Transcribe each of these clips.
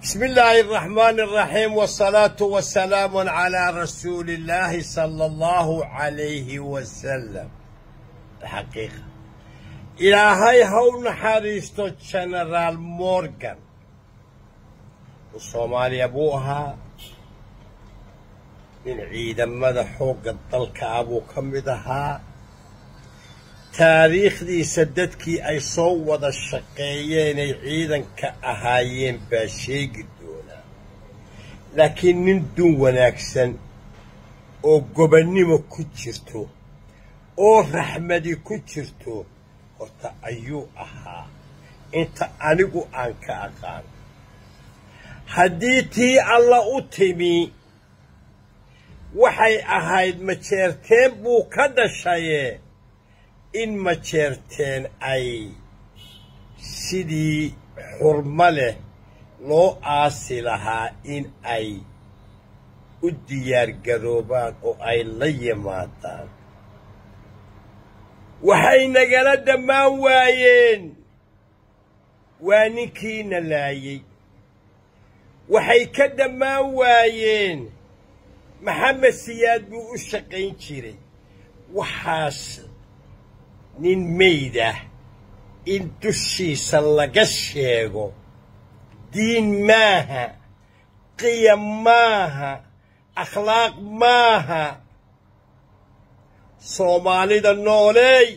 بسم الله الرحمن الرحيم والصلاة والسلام على رسول الله صلى الله عليه وسلم. الحقيقة إلهي هون حريستو جنرال مورغان وصومالي أبوها من عيدا مدى حوق الطلق أبو كمدها تاريخ دي سددكي أي صوّد الشقيين عيدا كأهايين باشي قدونا لكن من دون وناكسن أو قبنيمو كتشرتو أو رحمدي كتشرتو horta ayuu ahaa inta anigu aan ka aqaan haddii tii alla u timi waxay ahayd majeerteen buu ka dhashaye in majeerteen ay sidii xurmo leh loo aasi lahaa in ay u diyaargaroobaan oo ay la yimaadaan waxay nagala dhammaan waayeen waa ninkiina laayay waxay ka dhammaan waayeen maxamed siyaad buu u shaqayn jiray waxaas nin meyd ah in dushiisa laga sheego diin maaha qiyam maaha akhlaaq maaha soomaalida nooleey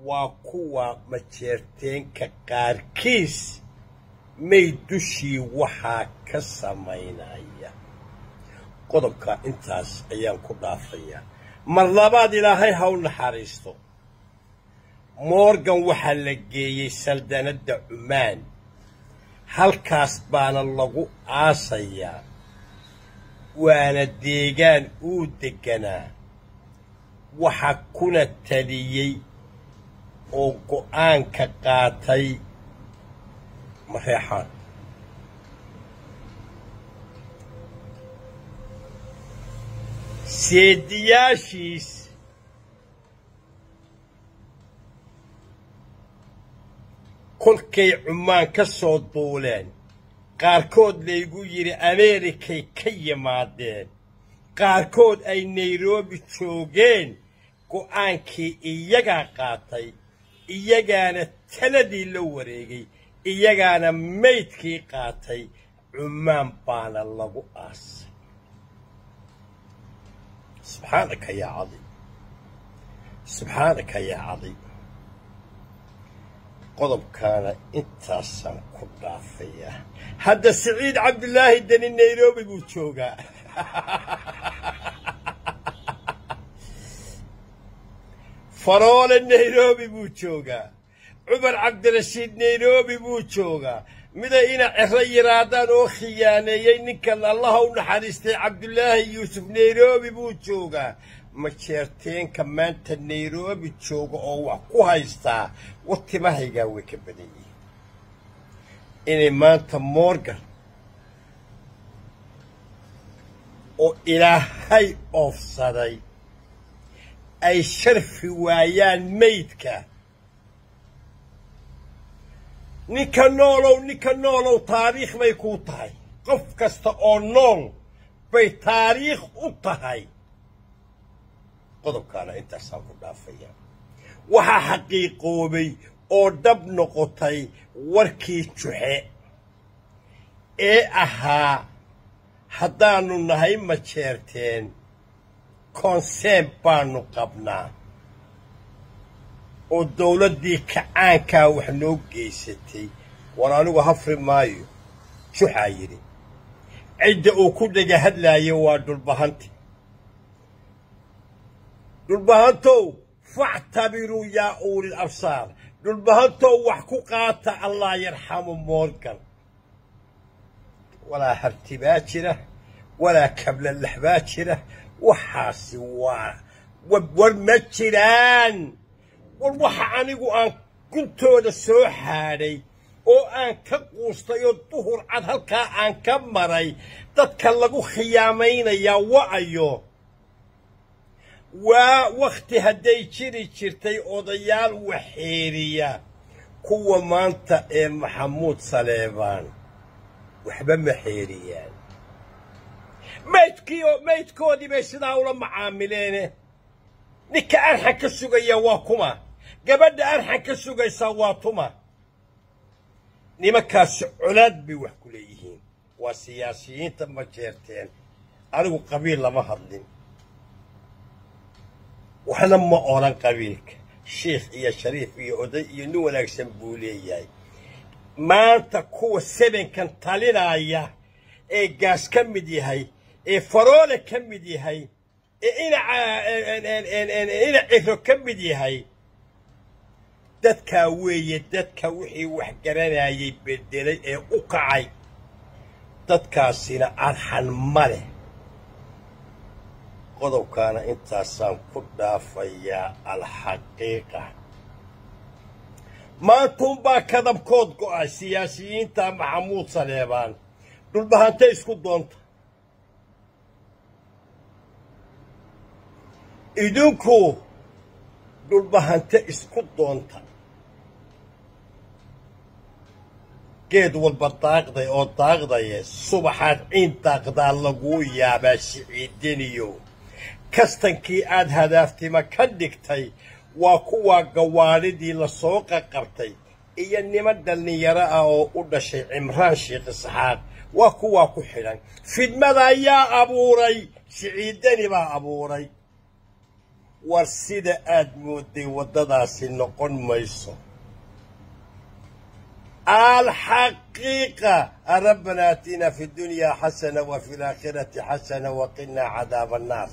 waa kuwa majeerteenka qaarkiis may dushii waxaa ka samaynaya qodobka intaas ayaan ku dhaafayaa mar labaad ilaahay ha u naxariisto morgan waxaa la geeyey saldanadda cumaan halkaas baana lagu aasayaa waana deegaan uu deganaa waxa kuna taliyey oo go'aanka qaatay mareexaan seediyaashiis kolkay cumaan ka soo duuleen qaarkood laygu yidhi ameerikay ka yimaadeen qaarkood ay nairobi joogeen go'aankii iyagaa qaatay iyagaana taladii la wareegay iyagaana maydkii qaatay cumaan baana lagu aasay subxaanaka yaa cadiim subxaanaka yaa cadiim qodobkaana intaasaan ku dhaafayaa hadda siciid cabdulaahi deni nairobi buu joogaa faroole nairobi buu joogaa cumar cabdirashiid nairobi buu joogaa miday ina cero yiraadaan oo khiyaaneeyey ninkan allaha u naxariistay cabdulaahi yuusuf nairobi buu joogaa majeerteenka maanta nairobi jooga oo wax ku haystaa watimahaygaa way ka badan yihiin inay maanta morgan oo ilaahay oofsaday ay sharfi waayaan maydka ninka noolow taariikh bay kuu tahay qof kasta oo nool bay taariikh u tahay qodobkaana intaasaan ku dhaafayaa waxaa xaqiiqoobay oo dhab noqotay warkii juxe ee ahaa haddaannu nahay majeerteen konseen baanu qabnaa oo dawladdii kacaankaa wax noo geysatay war anigu hafri maayo juxaa yidhi cidda uu ku dhega hadlaayo waa dhulbahantow factabiruu yaa uulil absaar dhulbahantow wax ku qaata allah yarxamu morgan walaa harti baa jira walaa kablallax baa jira waxaasi waa war ma jiraan war waxa anigu aan guntooda soo xaadhay oo aan ka quustay oo duhur cad halkaa aan ka maray dadka lagu khiyaamaynayaa wa'ayo waa wakhti hadday jiri jirtay odayaal waxeeriya kuwa maanta ee maxamuud saleebaan waxba ma xeeriyaan maydkoodii bay sidaa ula macaamileene ninka arxan ka sugaya waa kuma gabadha arxan ka sugaysaa waa tuma nimankaasi colaad bay wax ku leeyihiin waa siyaasiyiinta ma jeerteen anigu qabiil lama hadlin waxna ma odhan qabiilka sheekh iyo shariif iyo oday iyo nin wanaagsan buu leeyahay maanta kuwa sebenkan talinaya ee gaas ka mid yahay ee faroole ka mid yahay ee ina ciro ka mid yahay dadkaa weeye dadka wixii wax garanayay bedelay ee u kacay dadkaasina arxan ma leh qodobkaana intaasaan ku dhaafayaa alxaqiiqa maantuunbaa kadabkood go'ay siyaasiyiinta maxamuud saleebaan dhulbahante isku doonta idinku dhulbahante isku doonta geed walba daaqday oo daaqdaye subaxaad ciin daaqdaa laguu yaabaa siciidaniyo kastankii aad hadaaftima ka dhigtay waa kuwaa gawaadhidii la soo qaqabtay iyo niman dhallinyaro ah oo u dhashay cimraan sheekh isxaaq waa kuwaa ku xidhan fidmada ayaa abuuray siciidani baa abuuray war sida aad mooday waddadaasi noqon mayso الحقيقة ربنا آتنا في الدنيا حسنة وفي الآخرة حسنة وقنا عذاب النار